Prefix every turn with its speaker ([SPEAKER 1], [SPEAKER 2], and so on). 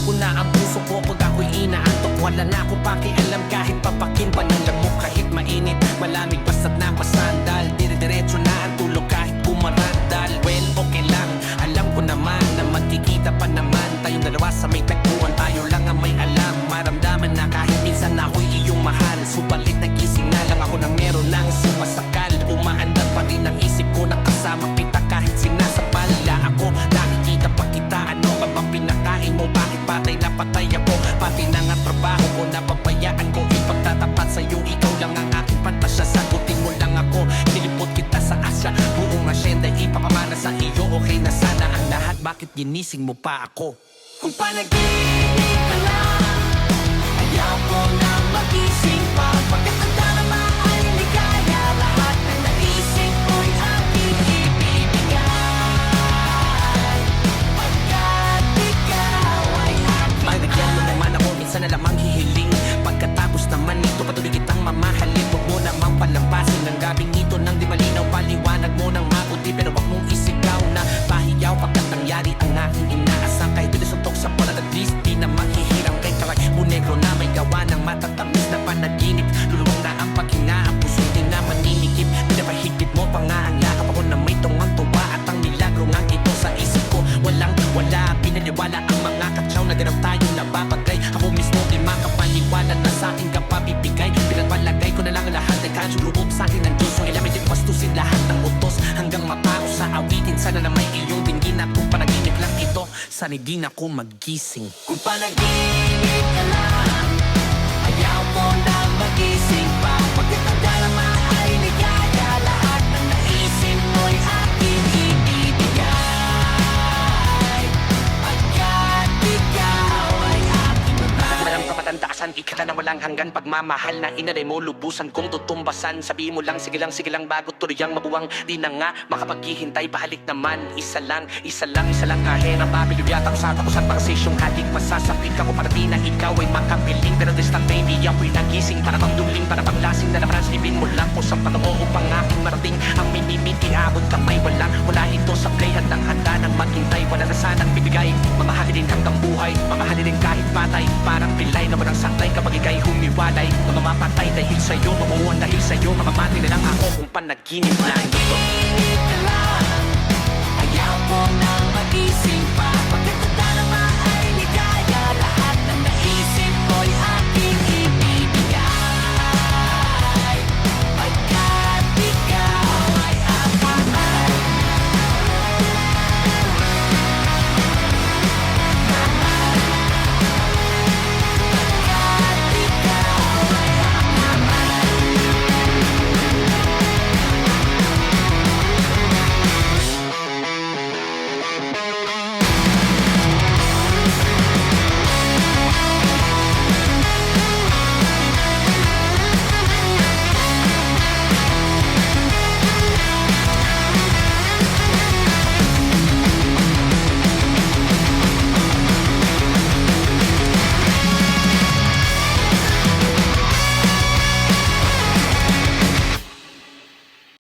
[SPEAKER 1] ko na ang puso ko pag ako'y inaantok. Wala na ako pakialam kahit papakin pa ng lamok. Kahit mainit, malamig, basta't napasandal. Dire-diretso na ang tulog kahit bumarandal. Well, okay lang, alam ko naman na magkikita pa naman tayong dalawa sa may tagpuan. Tayo lang ang may alam, maramdaman na kahit minsan ako'y iyong mahal. Subalit nagising na lang ako na meron lang sumasakal. Umaandar pa rin ang isip ko na kasama kita kahit sinasapala ako. Nakikita pa kita, ano ba bang pinakain mo? Bakit patay na patay ako? Pati na nga trabaho ko, napabayaan ko ipagtatapat sa'yo. Ikaw lang ang aking pantasya, sagutin mo lang ako. Nilipot kita sa asya, buong asyenda ipapamana sa iyo. Okay na sana ang lahat, bakit ginising mo pa ako? Kung panaginip ka lang, ayaw ko na magising pa. Pagkatanda naman ay ligaya, lahat ng naisip ko'y aking ibibigay. Pagkat ikaw ay aking Magagyan mo naman ako, minsan na lamang hihiling. Pagkatapos naman nito, patuloy kitang mamahalin. Huwag mo namang palampasin ang gabing ito nang di malinaw. Paliwanag mo ng mabuti, pero wag mong isigaw na pahiyaw. Pagkat nangyari ang aking inaasang, kahit tinisuntok sa palat at least di na manghihirang. Kay karak mo negro na may gawa ng matatamis na panaginip. Luluwang na ang paghinga, ang puso'y di na maninikip. Pinapahigpit mo pa nga ang yakap ako na may tungang tuwa. At ang milagro nga ito sa isip ko, walang wala. Pinaniwala ang mga katsaw na ganap tayo nababagay. Ako mismo di makapaniwala na sa akin ka pabibigay. Pinagpalagay ko na lang lahat ay kansyulubog sa akin ng Diyos. Kung ilamin din pastusin lahat ng utos hanggang mapao sa awitin. Sana na may iyong tingin at kung panaginip lang ito, sana di na ako magising. Kung panaginip ka lang, ayaw ko na magising pa. Pagkatanda naman ay ligaya, lahat ng naisip mo'y aking ibibigay. Pagkat ikaw ay aking mahal. Walang kamatandaasan, ikata na walang hanggan. Pagmamahal na inalay mo, lubusan kong tutumbasan. Sabi mo lang, sige lang bago tuloy ang mabuwang. Di na nga makapaghihintay, pahalik naman. Isa lang kahera. Pabilibyat ako sa tapusan, pangsisyong hadik. Masasapit ako para di na ikaw ay makapiling. Pero this time baby, ako'y nagising. Para bang duling, para bang lasing na naman. Silipin mo lang ko sa panungo upang aking marating. Ang minimiti, abot kamay, wala ito sa play. Handang-handa nang maghintay, wala na sanang bibigay. Mamahalin din hanggang buhay, mamahalin din kahit patay. Parang pilay na walang saktay kapag ika'y humiwalay. Mamamapatay dahil sa'yo, mamuwan dahil sa'yo. Mamamati na lang ako kung panaginip lang ito. Panaginip ka lang, ayaw ko na